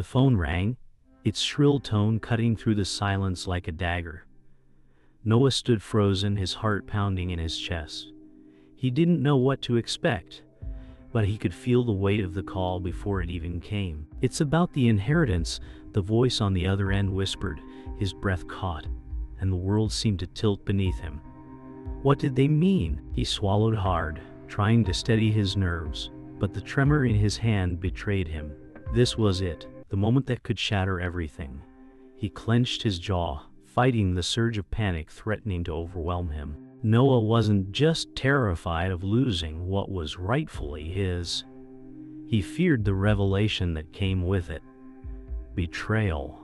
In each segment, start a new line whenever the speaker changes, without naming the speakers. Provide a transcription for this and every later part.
The phone rang, its shrill tone cutting through the silence like a dagger. Noah stood frozen, his heart pounding in his chest. He didn't know what to expect, but he could feel the weight of the call before it even came. "It's about the inheritance," the voice on the other end whispered. His breath caught, and the world seemed to tilt beneath him. What did they mean? He swallowed hard, trying to steady his nerves, but the tremor in his hand betrayed him. This was it, the moment that could shatter everything. He clenched his jaw, fighting the surge of panic threatening to overwhelm him. Noah wasn't just terrified of losing what was rightfully his. He feared the revelation that came with it. Betrayal.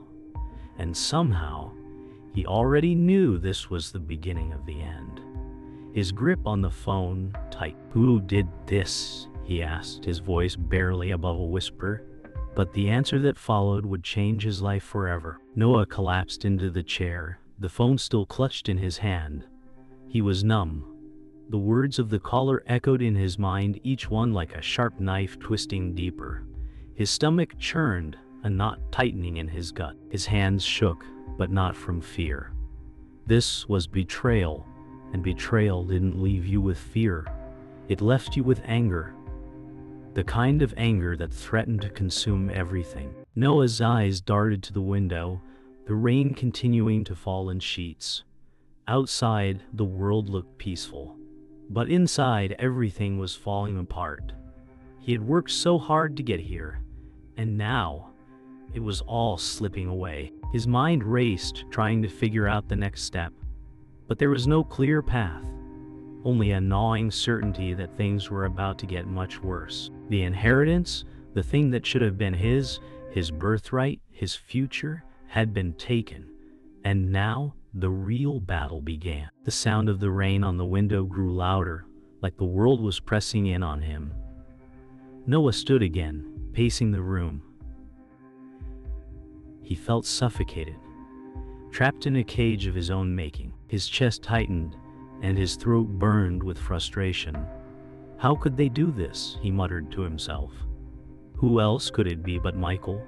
And somehow, he already knew this was the beginning of the end. His grip on the phone tight. "Who did this?" he asked, his voice barely above a whisper. But the answer that followed would change his life forever. Noah collapsed into the chair, the phone still clutched in his hand. He was numb. The words of the caller echoed in his mind, each one like a sharp knife twisting deeper. His stomach churned, a knot tightening in his gut. His hands shook, but not from fear. This was betrayal, and betrayal didn't leave you with fear. It left you with anger. The kind of anger that threatened to consume everything. Noah's eyes darted to the window, the rain continuing to fall in sheets. Outside, the world looked peaceful, but inside, everything was falling apart. He had worked so hard to get here, and now, it was all slipping away. His mind raced, trying to figure out the next step, but there was no clear path. Only a gnawing certainty that things were about to get much worse. The inheritance, the thing that should have been his birthright, his future, had been taken. And now, the real battle began. The sound of the rain on the window grew louder, like the world was pressing in on him. Noah stood again, pacing the room. He felt suffocated, trapped in a cage of his own making. His chest tightened, and his throat burned with frustration. How could they do this? He muttered to himself. Who else could it be but Michael?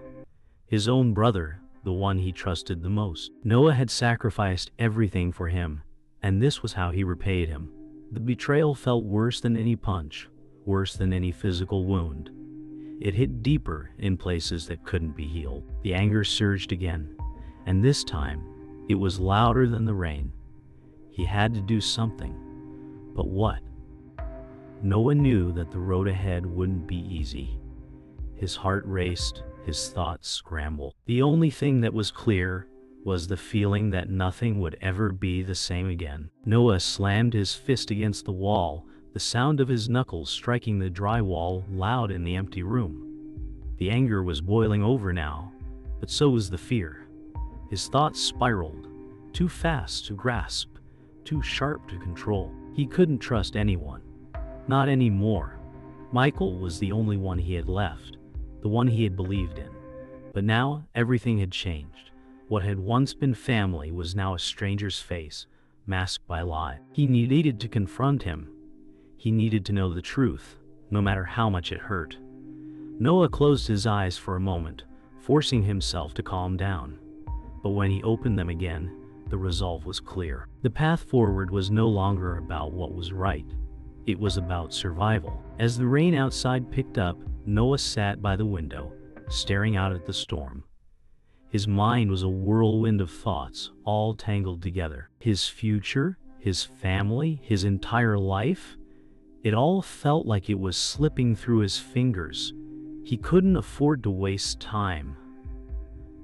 His own brother, the one he trusted the most. Noah had sacrificed everything for him, and this was how he repaid him. The betrayal felt worse than any punch, worse than any physical wound. It hit deeper in places that couldn't be healed. The anger surged again, and this time, it was louder than the rain. He had to do something. But what? Noah knew that the road ahead wouldn't be easy. His heart raced, his thoughts scrambled. The only thing that was clear was the feeling that nothing would ever be the same again. Noah slammed his fist against the wall, the sound of his knuckles striking the drywall loud in the empty room. The anger was boiling over now, but so was the fear. His thoughts spiraled, too fast to grasp, too sharp to control. He couldn't trust anyone. Not anymore. Michael was the only one he had left, the one he had believed in. But now, everything had changed. What had once been family was now a stranger's face, masked by lie. He needed to confront him. He needed to know the truth, no matter how much it hurt. Noah closed his eyes for a moment, forcing himself to calm down. But when he opened them again, the resolve was clear. The path forward was no longer about what was right. It was about survival. As the rain outside picked up, Noah sat by the window, staring out at the storm. His mind was a whirlwind of thoughts, all tangled together. His future, his family, his entire life. It all felt like it was slipping through his fingers. He couldn't afford to waste time.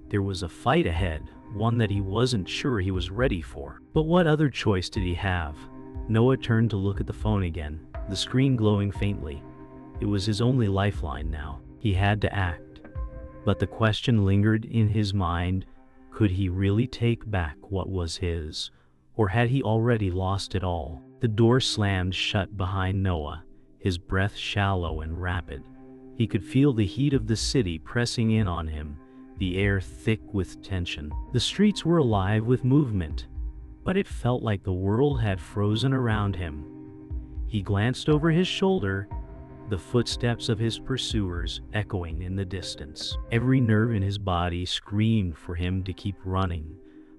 There was a fight ahead, one that he wasn't sure he was ready for. But what other choice did he have? Noah turned to look at the phone again, the screen glowing faintly. It was his only lifeline now. He had to act. But the question lingered in his mind, could he really take back what was his? Or had he already lost it all? The door slammed shut behind Noah, his breath shallow and rapid. He could feel the heat of the city pressing in on him, the air thick with tension. The streets were alive with movement, but it felt like the world had frozen around him. He glanced over his shoulder, the footsteps of his pursuers echoing in the distance. Every nerve in his body screamed for him to keep running,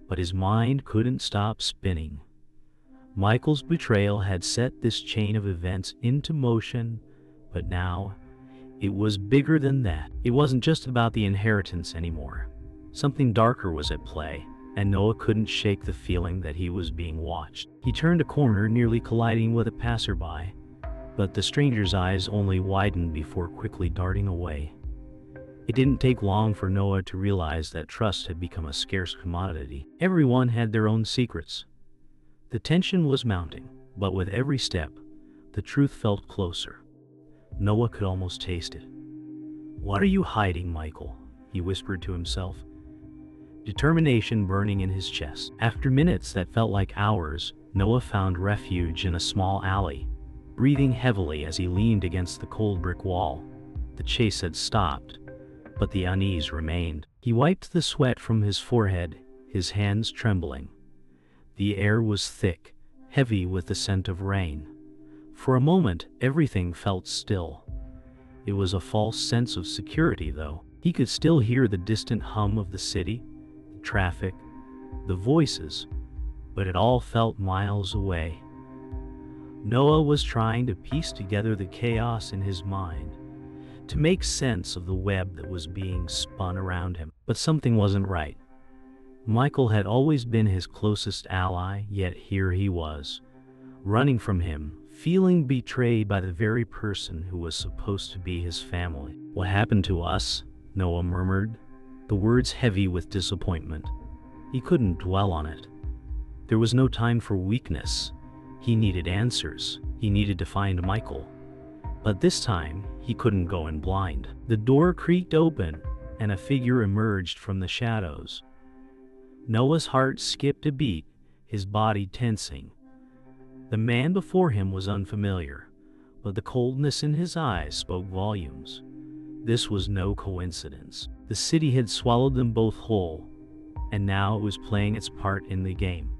but his mind couldn't stop spinning. Michael's betrayal had set this chain of events into motion, but now it was bigger than that. It wasn't just about the inheritance anymore. Something darker was at play, and Noah couldn't shake the feeling that he was being watched. He turned a corner, nearly colliding with a passerby, but the stranger's eyes only widened before quickly darting away. It didn't take long for Noah to realize that trust had become a scarce commodity. Everyone had their own secrets. The tension was mounting, but with every step, the truth felt closer. Noah could almost taste it. "What are you hiding, Michael?" he whispered to himself, determination burning in his chest. After minutes that felt like hours, Noah found refuge in a small alley, breathing heavily as he leaned against the cold brick wall. The chase had stopped, but the unease remained. He wiped the sweat from his forehead, his hands trembling. The air was thick, heavy with the scent of rain. For a moment, everything felt still. It was a false sense of security, though. He could still hear the distant hum of the city, the traffic, the voices, but it all felt miles away. Noah was trying to piece together the chaos in his mind, to make sense of the web that was being spun around him. But something wasn't right. Michael had always been his closest ally, yet here he was, running from him, feeling betrayed by the very person who was supposed to be his family. "What happened to us?" Noah murmured, the words heavy with disappointment. He couldn't dwell on it. There was no time for weakness. He needed answers. He needed to find Michael. But this time, he couldn't go in blind. The door creaked open, and a figure emerged from the shadows. Noah's heart skipped a beat, his body tensing. The man before him was unfamiliar, but the coldness in his eyes spoke volumes. This was no coincidence. The city had swallowed them both whole, and now it was playing its part in the game.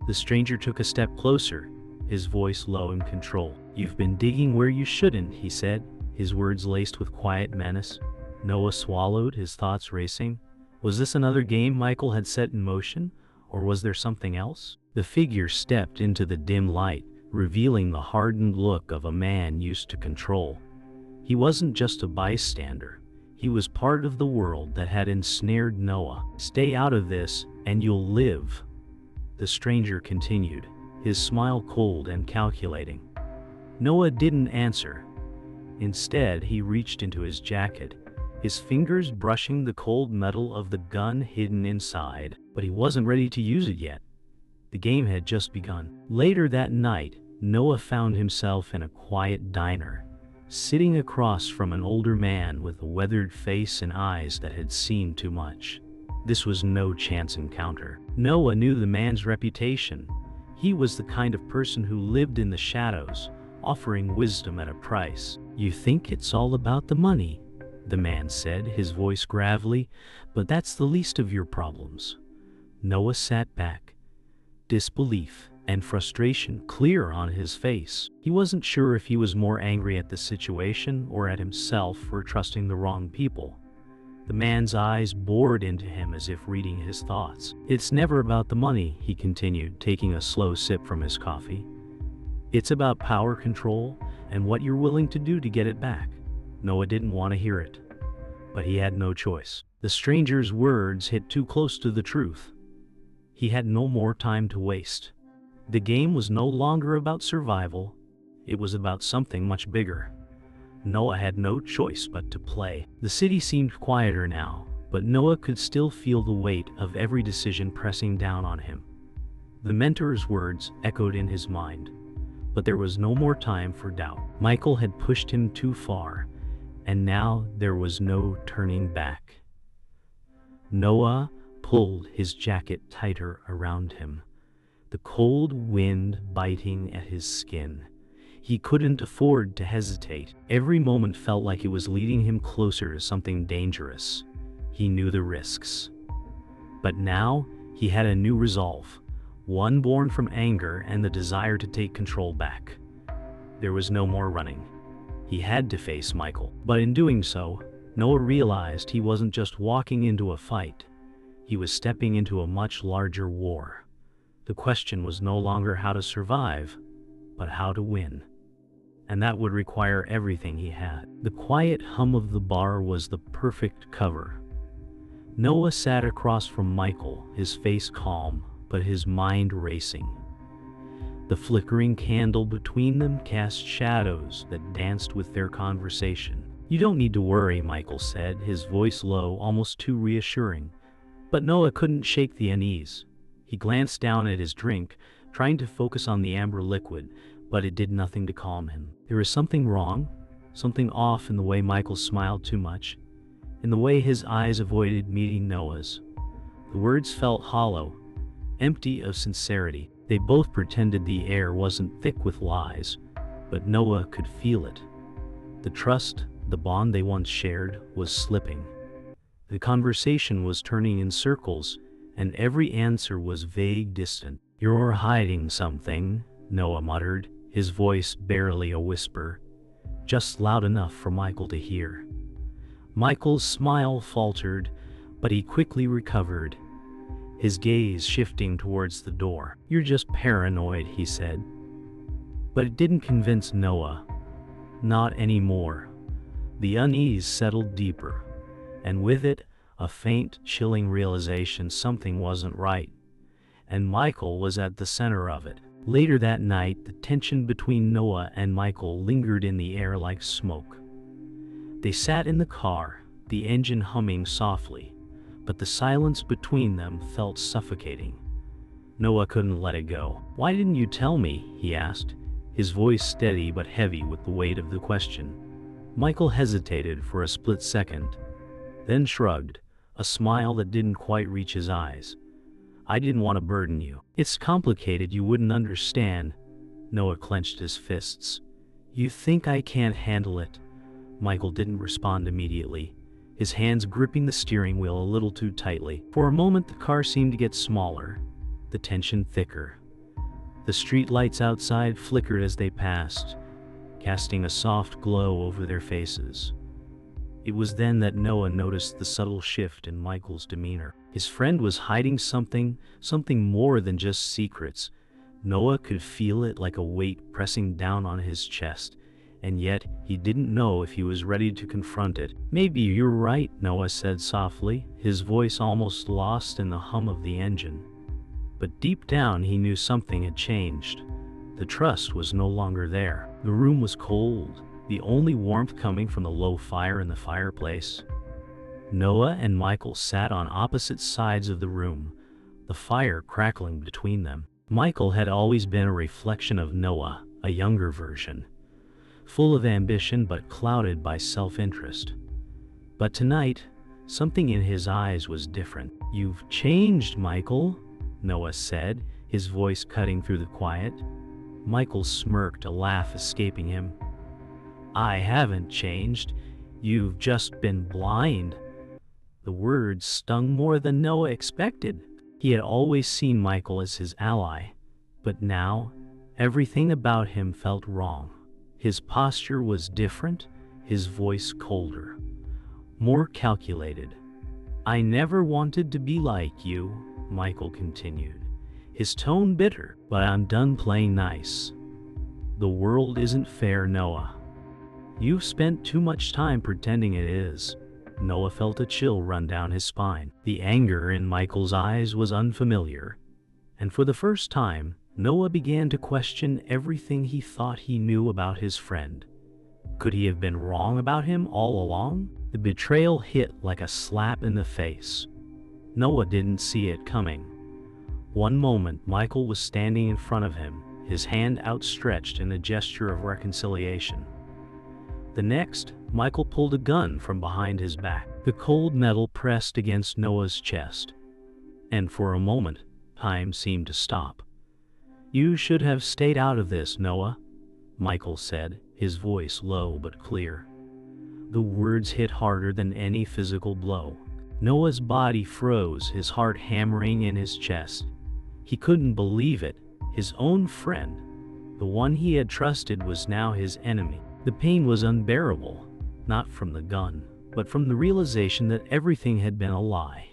The stranger took a step closer, his voice low and controlled. "You've been digging where you shouldn't," he said, his words laced with quiet menace. Noah swallowed, his thoughts racing. Was this another game Michael had set in motion, or was there something else? The figure stepped into the dim light, revealing the hardened look of a man used to control. He wasn't just a bystander. He was part of the world that had ensnared Noah. "Stay out of this, and you'll live," the stranger continued, his smile cold and calculating. Noah didn't answer. Instead, he reached into his jacket, his fingers brushing the cold metal of the gun hidden inside, but he wasn't ready to use it yet. The game had just begun. Later that night, Noah found himself in a quiet diner, sitting across from an older man with a weathered face and eyes that had seen too much. This was no chance encounter. Noah knew the man's reputation. He was the kind of person who lived in the shadows, offering wisdom at a price. "You think it's all about the money," the man said, his voice gravelly, "but that's the least of your problems." Noah sat back, disbelief and frustration clear on his face. He wasn't sure if he was more angry at the situation or at himself for trusting the wrong people. The man's eyes bored into him as if reading his thoughts. "It's never about the money," he continued, taking a slow sip from his coffee. "It's about power, control, and what you're willing to do to get it back." Noah didn't want to hear it, but he had no choice. The stranger's words hit too close to the truth. He had no more time to waste. The game was no longer about survival. It was about something much bigger. Noah had no choice but to play. The city seemed quieter now, but Noah could still feel the weight of every decision pressing down on him. The mentor's words echoed in his mind, but there was no more time for doubt. Michael had pushed him too far, and now there was no turning back. Noah pulled his jacket tighter around him, the cold wind biting at his skin. He couldn't afford to hesitate. Every moment felt like it was leading him closer to something dangerous. He knew the risks. But now he had a new resolve, one born from anger and the desire to take control back. There was no more running. He had to face Michael. But in doing so, Noah realized he wasn't just walking into a fight. He was stepping into a much larger war. The question was no longer how to survive, but how to win. And that would require everything he had. The quiet hum of the bar was the perfect cover. Noah sat across from Michael, his face calm, but his mind racing. The flickering candle between them cast shadows that danced with their conversation. "You don't need to worry," Michael said, his voice low, almost too reassuring. But Noah couldn't shake the unease. He glanced down at his drink, trying to focus on the amber liquid, but it did nothing to calm him. There was something wrong, something off in the way Michael smiled too much, in the way his eyes avoided meeting Noah's. The words felt hollow, empty of sincerity. They both pretended the air wasn't thick with lies, but Noah could feel it. The trust, the bond they once shared, was slipping. The conversation was turning in circles, and every answer was vague, distant. "You're hiding something," Noah muttered, his voice barely a whisper, just loud enough for Michael to hear. Michael's smile faltered, but he quickly recovered, his gaze shifting towards the door. "You're just paranoid," he said. But it didn't convince Noah. Not anymore. The unease settled deeper, and with it, a faint, chilling realization something wasn't right. And Michael was at the center of it. Later that night, the tension between Noah and Michael lingered in the air like smoke. They sat in the car, the engine humming softly, but the silence between them felt suffocating. Noah couldn't let it go. "Why didn't you tell me?" he asked, his voice steady but heavy with the weight of the question. Michael hesitated for a split second, then shrugged, a smile that didn't quite reach his eyes. "I didn't want to burden you. It's complicated, you wouldn't understand." Noah clenched his fists. "You think I can't handle it?" Michael didn't respond immediately, his hands gripping the steering wheel a little too tightly. For a moment the car seemed to get smaller, the tension thicker. The street lights outside flickered as they passed, casting a soft glow over their faces. It was then that Noah noticed the subtle shift in Michael's demeanor. His friend was hiding something more than just secrets. Noah could feel it like a weight pressing down on his chest, and yet he didn't know if he was ready to confront it. "Maybe you're right," Noah said softly, his voice almost lost in the hum of the engine. But deep down he knew something had changed. The trust was no longer there. The room was cold, the only warmth coming from the low fire in the fireplace. Noah and Michael sat on opposite sides of the room, the fire crackling between them. Michael had always been a reflection of Noah, a younger version, full of ambition but clouded by self-interest. But tonight, something in his eyes was different. "You've changed, Michael," Noah said, his voice cutting through the quiet. Michael smirked, a laugh escaping him. "I haven't changed. You've just been blind." The words stung more than Noah expected. He had always seen Michael as his ally, but now, everything about him felt wrong. His posture was different, his voice colder, more calculated. "I never wanted to be like you," Michael continued, his tone bitter. "But I'm done playing nice. The world isn't fair, Noah. You've spent too much time pretending it is." Noah felt a chill run down his spine. The anger in Michael's eyes was unfamiliar, and for the first time, Noah began to question everything he thought he knew about his friend. Could he have been wrong about him all along? The betrayal hit like a slap in the face. Noah didn't see it coming. One moment, Michael was standing in front of him, his hand outstretched in a gesture of reconciliation. The next, Michael pulled a gun from behind his back. The cold metal pressed against Noah's chest, and for a moment, time seemed to stop. "You should have stayed out of this, Noah," Michael said, his voice low but clear. The words hit harder than any physical blow. Noah's body froze, his heart hammering in his chest. He couldn't believe it, his own friend, The one he had trusted was now his enemy. The pain was unbearable, not from the gun, but from the realization that everything had been a lie.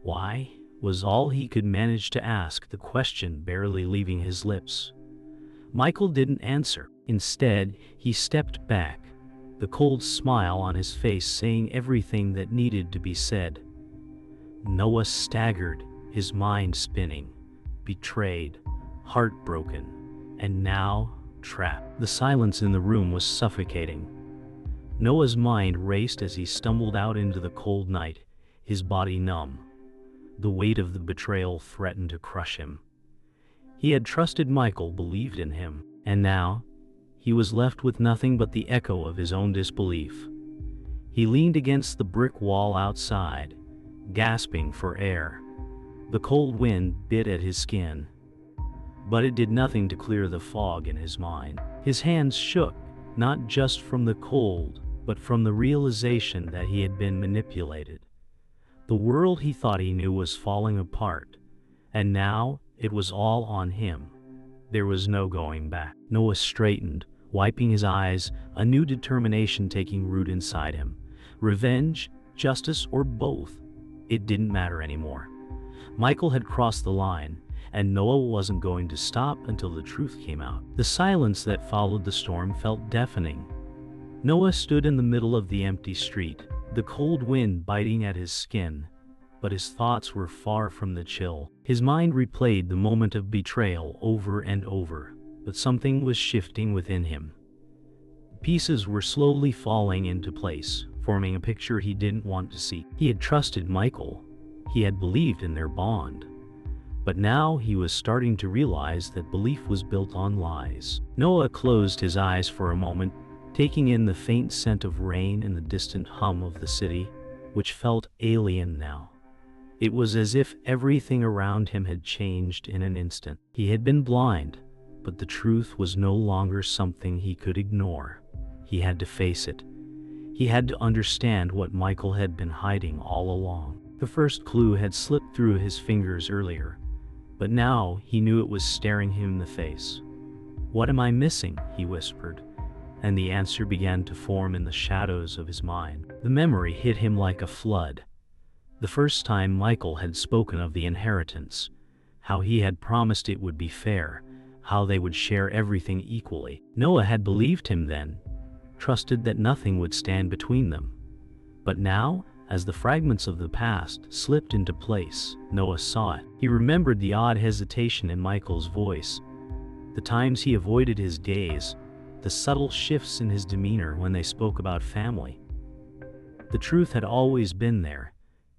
Why? Was all he could manage to ask, the question barely leaving his lips. Michael didn't answer. Instead, he stepped back, the cold smile on his face saying everything that needed to be said. Noah staggered, his mind spinning, betrayed, heartbroken, and now trapped. The silence in the room was suffocating. Noah's mind raced as he stumbled out into the cold night, his body numb. The weight of the betrayal threatened to crush him. He had trusted Michael, believed in him, and now he was left with nothing but the echo of his own disbelief. He leaned against the brick wall outside, gasping for air. The cold wind bit at his skin, but it did nothing to clear the fog in his mind. His hands shook, not just from the cold, but from the realization that he had been manipulated. The world he thought he knew was falling apart, and now it was all on him. There was no going back. Noah straightened, wiping his eyes, a new determination taking root inside him. Revenge, justice, or both, it didn't matter anymore. Michael had crossed the line, and Noah wasn't going to stop until the truth came out. The silence that followed the storm felt deafening. Noah stood in the middle of the empty street, the cold wind biting at his skin, but his thoughts were far from the chill. His mind replayed the moment of betrayal over and over, but something was shifting within him. Pieces were slowly falling into place, forming a picture he didn't want to see. He had trusted Michael. He had believed in their bond. But now he was starting to realize that belief was built on lies. Noah closed his eyes for a moment, taking in the faint scent of rain and the distant hum of the city, which felt alien now. It was as if everything around him had changed in an instant. He had been blind, but the truth was no longer something he could ignore. He had to face it. He had to understand what Michael had been hiding all along. The first clue had slipped through his fingers earlier, but now he knew it was staring him in the face. "What am I missing?" he whispered, and the answer began to form in the shadows of his mind. The memory hit him like a flood. The first time Michael had spoken of the inheritance, how he had promised it would be fair, how they would share everything equally. Noah had believed him then, trusted that nothing would stand between them. But now, as the fragments of the past slipped into place, Noah saw it. He remembered the odd hesitation in Michael's voice, the times he avoided his gaze, the subtle shifts in his demeanor when they spoke about family. The truth had always been there,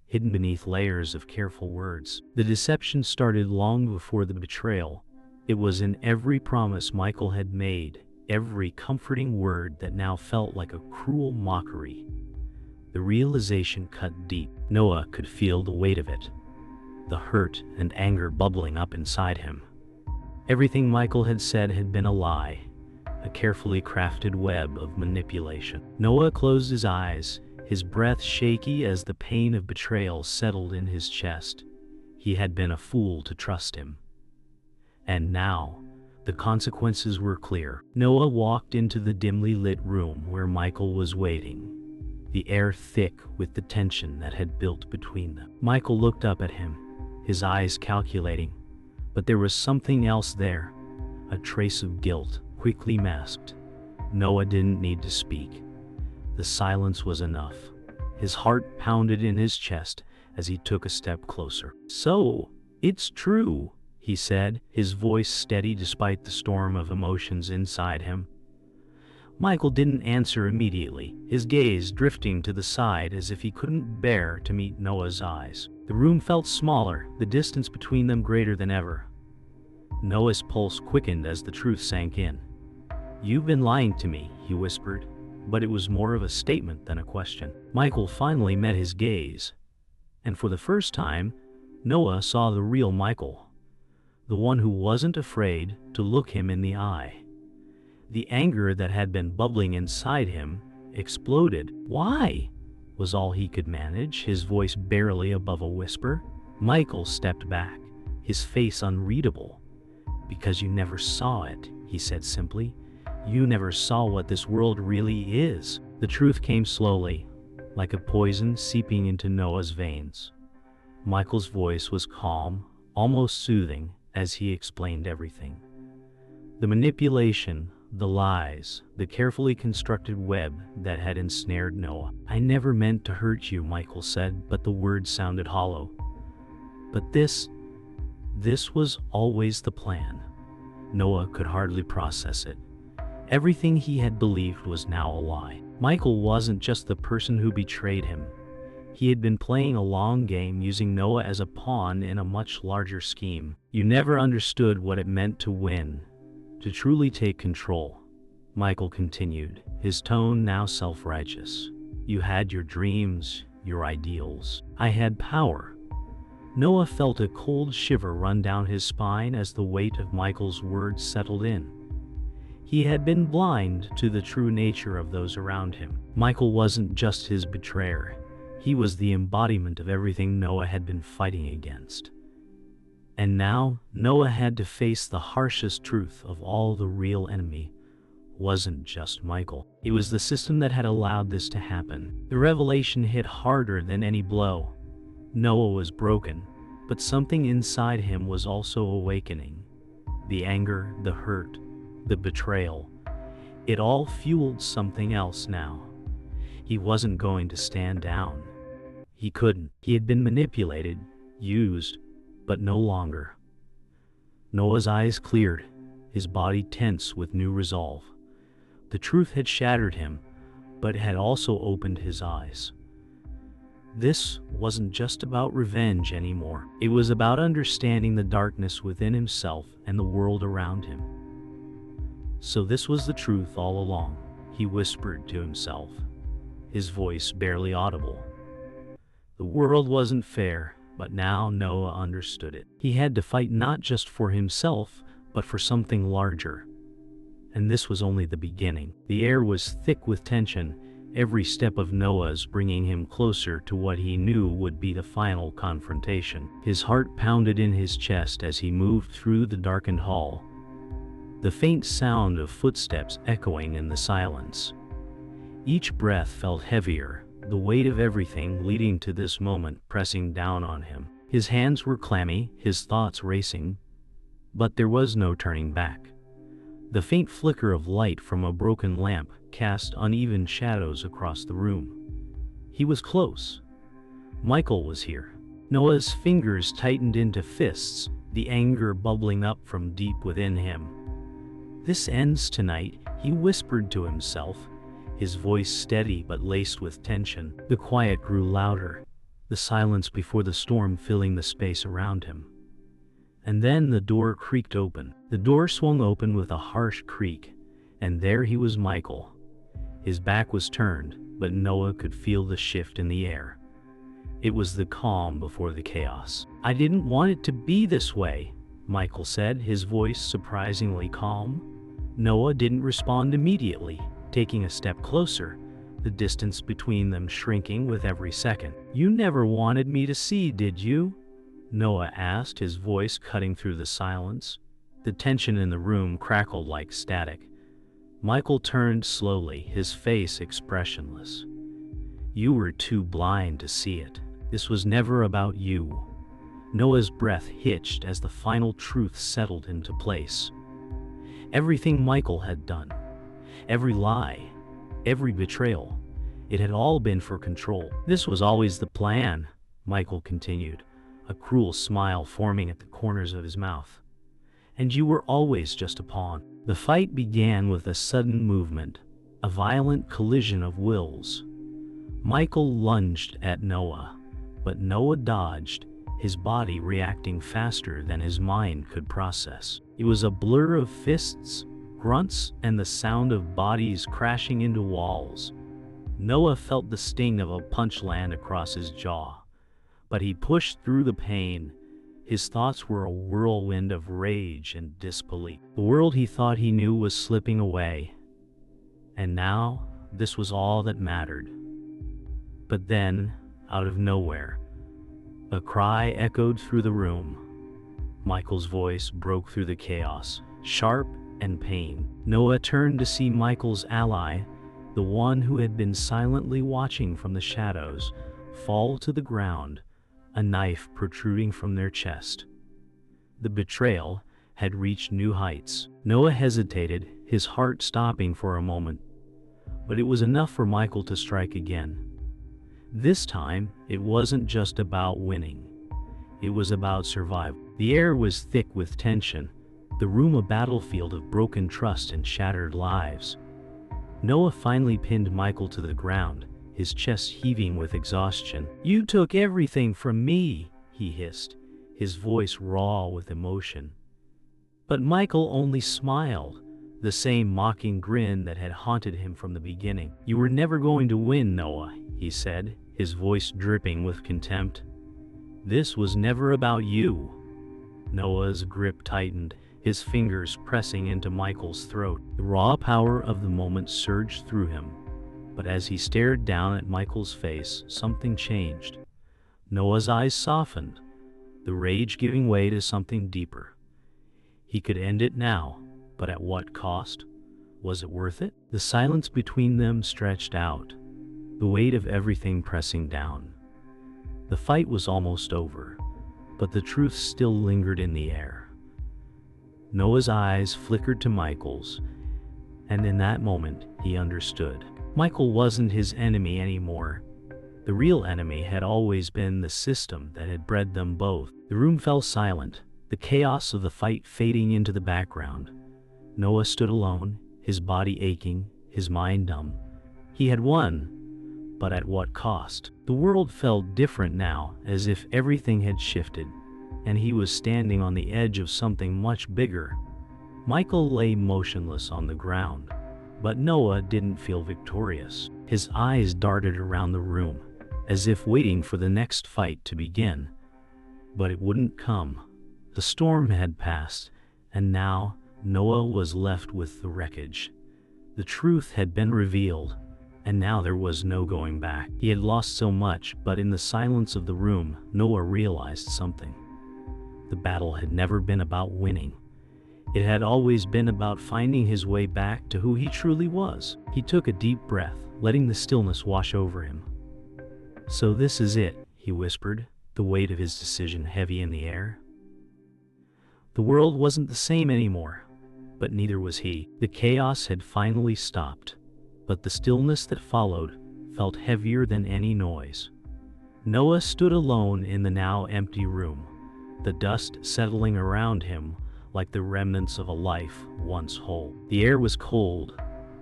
hidden beneath layers of careful words. The deception started long before the betrayal. It was in every promise Michael had made, every comforting word that now felt like a cruel mockery. The realization cut deep. Noah could feel the weight of it, the hurt and anger bubbling up inside him. Everything Michael had said had been a lie, a carefully crafted web of manipulation. Noah closed his eyes, his breath shaky as the pain of betrayal settled in his chest. He had been a fool to trust him. And now, the consequences were clear. Noah walked into the dimly lit room where Michael was waiting, the air thick with the tension that had built between them. Michael looked up at him, his eyes calculating, but there was something else there, a trace of guilt, quickly masked. Noah didn't need to speak. The silence was enough. His heart pounded in his chest as he took a step closer. "So, it's true," he said, his voice steady despite the storm of emotions inside him. Michael didn't answer immediately, his gaze drifting to the side as if he couldn't bear to meet Noah's eyes. The room felt smaller, the distance between them greater than ever. Noah's pulse quickened as the truth sank in. "You've been lying to me," he whispered, but it was more of a statement than a question. Michael finally met his gaze, and for the first time, Noah saw the real Michael, the one who wasn't afraid to look him in the eye. The anger that had been bubbling inside him exploded. "Why?" was all he could manage, his voice barely above a whisper. Michael stepped back, his face unreadable. Because you never saw it, he said simply. You never saw what this world really is. The truth came slowly, like a poison seeping into Noah's veins. Michael's voice was calm, almost soothing, as he explained everything. The manipulation, the lies, the carefully constructed web that had ensnared Noah. I never meant to hurt you, Michael said, but the words sounded hollow. But this was always the plan. Noah could hardly process it. Everything he had believed was now a lie. Michael wasn't just the person who betrayed him. He had been playing a long game, using Noah as a pawn in a much larger scheme. You never understood what it meant to win, to truly take control, Michael continued, his tone now self-righteous. You had your dreams, your ideals. I had power. Noah felt a cold shiver run down his spine as the weight of Michael's words settled in. He had been blind to the true nature of those around him. Michael wasn't just his betrayer. He was the embodiment of everything Noah had been fighting against. And now, Noah had to face the harshest truth of all. The real enemy wasn't just Michael. It was the system that had allowed this to happen. The revelation hit harder than any blow. Noah was broken, but something inside him was also awakening. The anger, the hurt, the betrayal. It all fueled something else now. He wasn't going to stand down. He couldn't. He had been manipulated, used, but no longer. Noah's eyes cleared, his body tense with new resolve. The truth had shattered him, but had also opened his eyes. This wasn't just about revenge anymore. It was about understanding the darkness within himself and the world around him. So this was the truth all along, he whispered to himself, his voice barely audible. The world wasn't fair, but now Noah understood it. He had to fight not just for himself, but for something larger. And this was only the beginning. The air was thick with tension, every step of Noah's bringing him closer to what he knew would be the final confrontation. His heart pounded in his chest as he moved through the darkened hall, the faint sound of footsteps echoing in the silence. Each breath felt heavier, the weight of everything leading to this moment pressing down on him. His hands were clammy, his thoughts racing, but there was no turning back. The faint flicker of light from a broken lamp cast uneven shadows across the room. He was close. Michael was here. Noah's fingers tightened into fists, the anger bubbling up from deep within him. This ends tonight, he whispered to himself, his voice steady but laced with tension. The quiet grew louder, the silence before the storm filling the space around him. And then the door creaked open. The door swung open with a harsh creak, and there he was, Michael. His back was turned, but Noah could feel the shift in the air. It was the calm before the chaos. I didn't want it to be this way, Michael said, his voice surprisingly calm. Noah didn't respond immediately, taking a step closer, the distance between them shrinking with every second. You never wanted me to see, did you? Noah asked, his voice cutting through the silence. The tension in the room crackled like static. Michael turned slowly, his face expressionless. You were too blind to see it. This was never about you. Noah's breath hitched as the final truth settled into place. Everything Michael had done, every lie, every betrayal, it had all been for control. This was always the plan, Michael continued, a cruel smile forming at the corners of his mouth. And you were always just a pawn. The fight began with a sudden movement, a violent collision of wills. Michael lunged at Noah, but Noah dodged, his body reacting faster than his mind could process. It was a blur of fists, grunts, and the sound of bodies crashing into walls. Noah felt the sting of a punch land across his jaw, but he pushed through the pain. His thoughts were a whirlwind of rage and disbelief. The world he thought he knew was slipping away, and now this was all that mattered. But then, out of nowhere, a cry echoed through the room. Michael's voice broke through the chaos, sharp and pained. Noah turned to see Michael's ally, the one who had been silently watching from the shadows, fall to the ground, a knife protruding from their chest. The betrayal had reached new heights. Noah hesitated, his heart stopping for a moment. But it was enough for Michael to strike again. This time, it wasn't just about winning. It was about survival. The air was thick with tension, the room a battlefield of broken trust and shattered lives. Noah finally pinned Michael to the ground, his chest heaving with exhaustion. "You took everything from me," he hissed, his voice raw with emotion. But Michael only smiled, the same mocking grin that had haunted him from the beginning. "You were never going to win, Noah," he said, his voice dripping with contempt. "This was never about you." Noah's grip tightened, his fingers pressing into Michael's throat. The raw power of the moment surged through him. But as he stared down at Michael's face, something changed. Noah's eyes softened, the rage giving way to something deeper. He could end it now, but at what cost? Was it worth it? The silence between them stretched out, the weight of everything pressing down. The fight was almost over, but the truth still lingered in the air. Noah's eyes flickered to Michael's, and in that moment he understood. Michael wasn't his enemy anymore. The real enemy had always been the system that had bred them both. The room fell silent, the chaos of the fight fading into the background. Noah stood alone, his body aching, his mind numb. He had won, but at what cost? The world felt different now, as if everything had shifted, and he was standing on the edge of something much bigger. Michael lay motionless on the ground, but Noah didn't feel victorious. His eyes darted around the room, as if waiting for the next fight to begin. But it wouldn't come. The storm had passed, and now Noah was left with the wreckage. The truth had been revealed, and now there was no going back. He had lost so much, but in the silence of the room, Noah realized something. The battle had never been about winning. It had always been about finding his way back to who he truly was. He took a deep breath, letting the stillness wash over him. "So this is it," he whispered, the weight of his decision heavy in the air. The world wasn't the same anymore, but neither was he. The chaos had finally stopped, but the stillness that followed felt heavier than any noise. Noah stood alone in the now empty room, the dust settling around him like the remnants of a life once whole. The air was cold,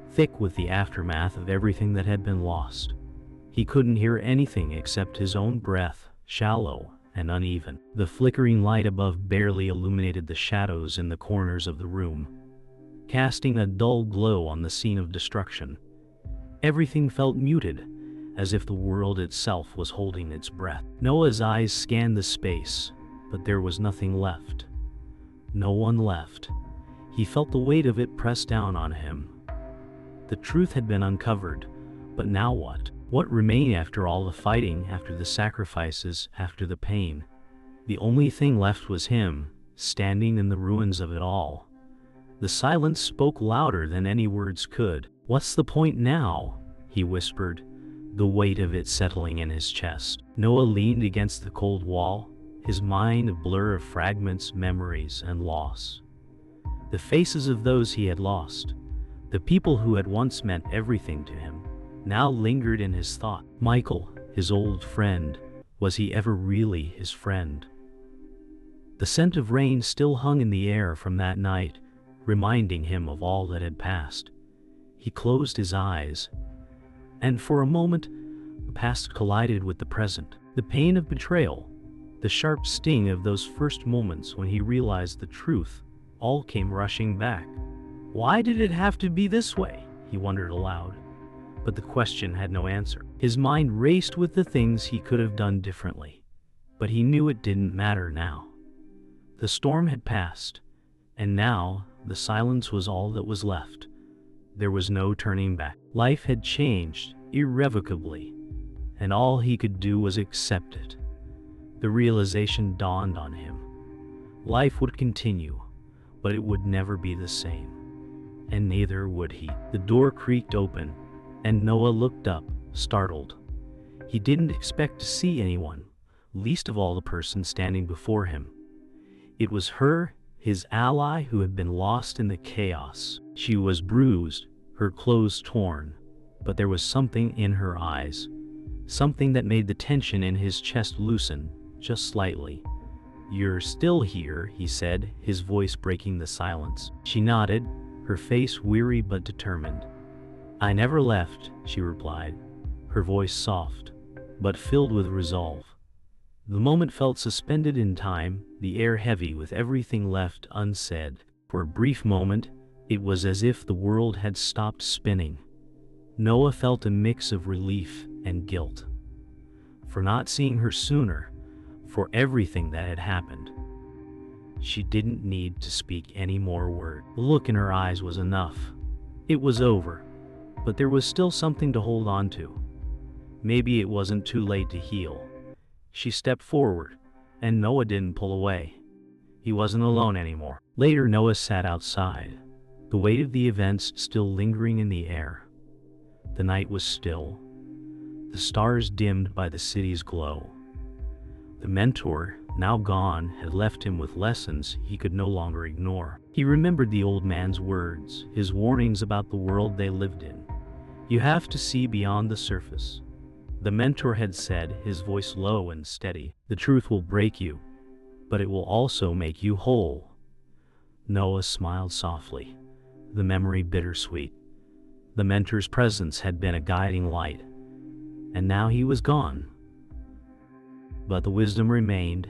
thick with the aftermath of everything that had been lost. He couldn't hear anything except his own breath, shallow and uneven. The flickering light above barely illuminated the shadows in the corners of the room, casting a dull glow on the scene of destruction. Everything felt muted, as if the world itself was holding its breath. Noah's eyes scanned the space, but there was nothing left. No one left. He felt the weight of it press down on him. The truth had been uncovered, but now what? What remained after all the fighting, after the sacrifices, after the pain? The only thing left was him, standing in the ruins of it all. The silence spoke louder than any words could. "What's the point now?" he whispered, the weight of it settling in his chest. Noah leaned against the cold wall, his mind a blur of fragments, memories, and loss. The faces of those he had lost, the people who had once meant everything to him, now lingered in his thought. Michael, his old friend, was he ever really his friend? The scent of rain still hung in the air from that night, reminding him of all that had passed. He closed his eyes, and for a moment, the past collided with the present. The pain of betrayal, the sharp sting of those first moments when he realized the truth, all came rushing back. Why did it have to be this way? He wondered aloud. But the question had no answer. His mind raced with the things he could have done differently, but he knew it didn't matter now. The storm had passed, and now the silence was all that was left. There was no turning back. Life had changed irrevocably, and all he could do was accept it. The realization dawned on him. Life would continue, but it would never be the same. And neither would he. The door creaked open, and Noah looked up, startled. He didn't expect to see anyone, least of all the person standing before him. It was her, his ally, who had been lost in the chaos. She was bruised, her clothes torn, but there was something in her eyes, something that made the tension in his chest loosen, just slightly. "You're still here," he said, his voice breaking the silence. She nodded, her face weary but determined. "I never left," she replied, her voice soft, but filled with resolve. The moment felt suspended in time, the air heavy with everything left unsaid. For a brief moment, it was as if the world had stopped spinning. Noah felt a mix of relief and guilt. For not seeing her sooner, for everything that had happened. She didn't need to speak any more word. The look in her eyes was enough. It was over, but there was still something to hold on to. Maybe it wasn't too late to heal. She stepped forward, and Noah didn't pull away. He wasn't alone anymore. Later, Noah sat outside, the weight of the events still lingering in the air. The night was still, the stars dimmed by the city's glow. The mentor, now gone, had left him with lessons he could no longer ignore. He remembered the old man's words, his warnings about the world they lived in. "You have to see beyond the surface." The mentor had said, his voice low and steady, "The truth will break you, but it will also make you whole." Noah smiled softly, the memory bittersweet. The mentor's presence had been a guiding light, and now he was gone. But the wisdom remained,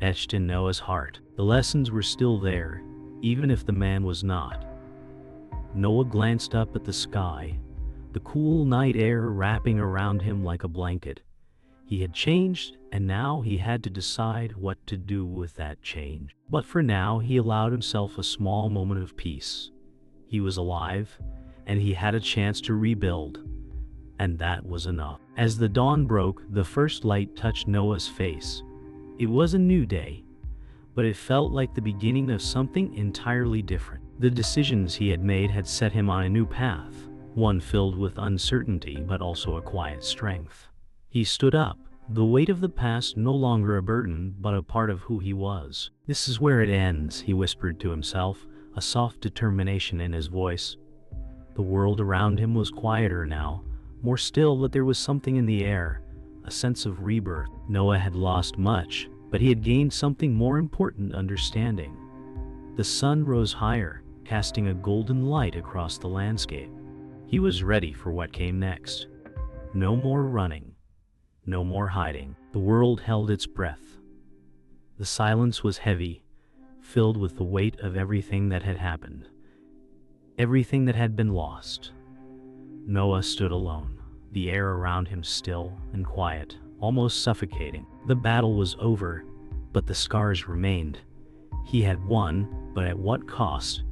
etched in Noah's heart. The lessons were still there, even if the man was not. Noah glanced up at the sky, the cool night air wrapping around him like a blanket. He had changed, and now he had to decide what to do with that change. But for now, he allowed himself a small moment of peace. He was alive, and he had a chance to rebuild. And that was enough. As the dawn broke, the first light touched Noah's face. It was a new day, but it felt like the beginning of something entirely different. The decisions he had made had set him on a new path, one filled with uncertainty but also a quiet strength. He stood up, the weight of the past no longer a burden but a part of who he was. "This is where it ends," he whispered to himself, a soft determination in his voice. The world around him was quieter now, more still, but there was something in the air, a sense of rebirth. Noah had lost much, but he had gained something more important: understanding. The sun rose higher, casting a golden light across the landscape. He was ready for what came next. No more running, no more hiding. The world held its breath. The silence was heavy, filled with the weight of everything that had happened, everything that had been lost. Noah stood alone, the air around him still and quiet, almost suffocating. The battle was over, but the scars remained. He had won, but at what cost?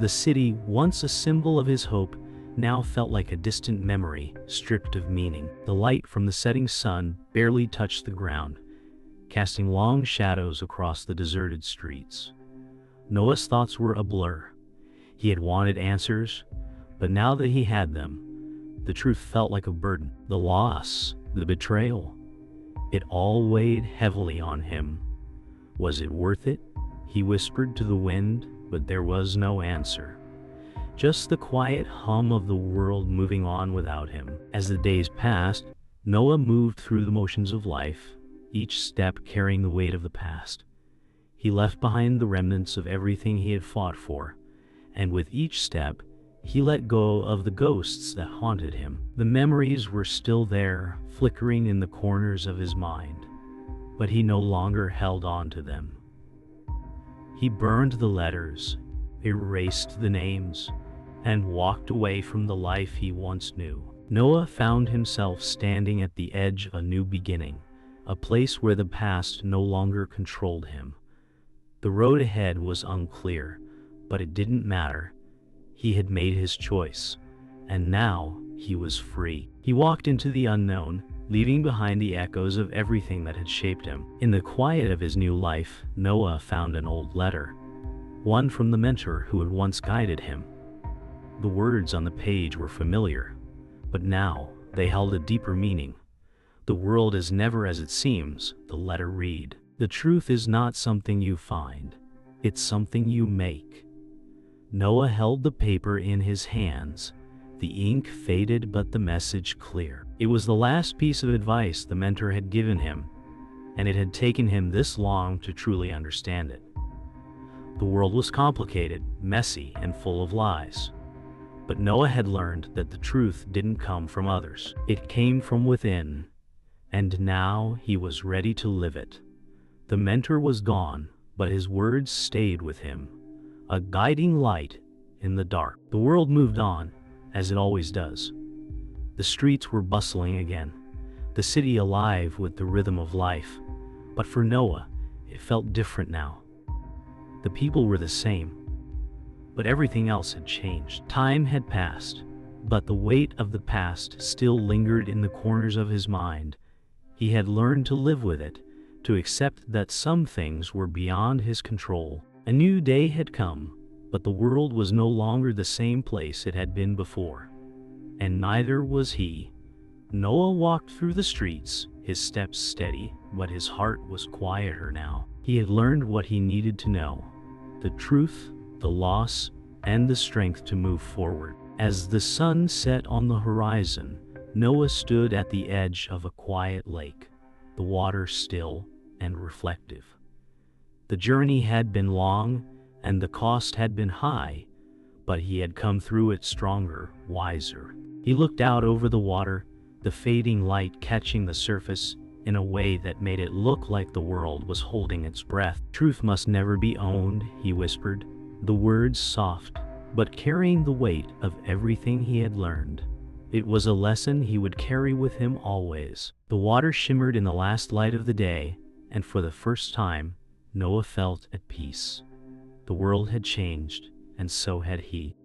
The city, once a symbol of his hope, now felt like a distant memory, stripped of meaning. The light from the setting sun barely touched the ground, casting long shadows across the deserted streets. Noah's thoughts were a blur. He had wanted answers, but now that he had them, the truth felt like a burden. The loss, the betrayal, it all weighed heavily on him. Was it worth it? He whispered to the wind, but there was no answer. Just the quiet hum of the world moving on without him. As the days passed, Noah moved through the motions of life, each step carrying the weight of the past. He left behind the remnants of everything he had fought for, and with each step, he let go of the ghosts that haunted him. The memories were still there, flickering in the corners of his mind, but he no longer held on to them. He burned the letters, erased the names, and walked away from the life he once knew. Noah found himself standing at the edge of a new beginning, a place where the past no longer controlled him. The road ahead was unclear, but it didn't matter. He had made his choice, and now he was free. He walked into the unknown, leaving behind the echoes of everything that had shaped him. In the quiet of his new life, Noah found an old letter, one from the mentor who had once guided him. The words on the page were familiar, but now they held a deeper meaning. "The world is never as it seems," the letter read. "The truth is not something you find, it's something you make." Noah held the paper in his hands. The ink faded, but the message clear. It was the last piece of advice the mentor had given him, and it had taken him this long to truly understand it. The world was complicated, messy, and full of lies. But Noah had learned that the truth didn't come from others. It came from within, and now he was ready to live it. The mentor was gone, but his words stayed with him, a guiding light in the dark. The world moved on, as it always does. The streets were bustling again, the city alive with the rhythm of life. But for Noah, it felt different now. The people were the same, but everything else had changed. Time had passed, but the weight of the past still lingered in the corners of his mind. He had learned to live with it, to accept that some things were beyond his control. A new day had come, but the world was no longer the same place it had been before. And neither was he. Noah walked through the streets, his steps steady, but his heart was quieter now. He had learned what he needed to know: the truth, the loss, and the strength to move forward. As the sun set on the horizon, Noah stood at the edge of a quiet lake, the water still and reflective. The journey had been long, and the cost had been high, but he had come through it stronger, wiser. He looked out over the water, the fading light catching the surface in a way that made it look like the world was holding its breath. "Truth must never be owned," he whispered, the words soft, but carrying the weight of everything he had learned. It was a lesson he would carry with him always. The water shimmered in the last light of the day, and for the first time, Noah felt at peace. The world had changed, and so had he.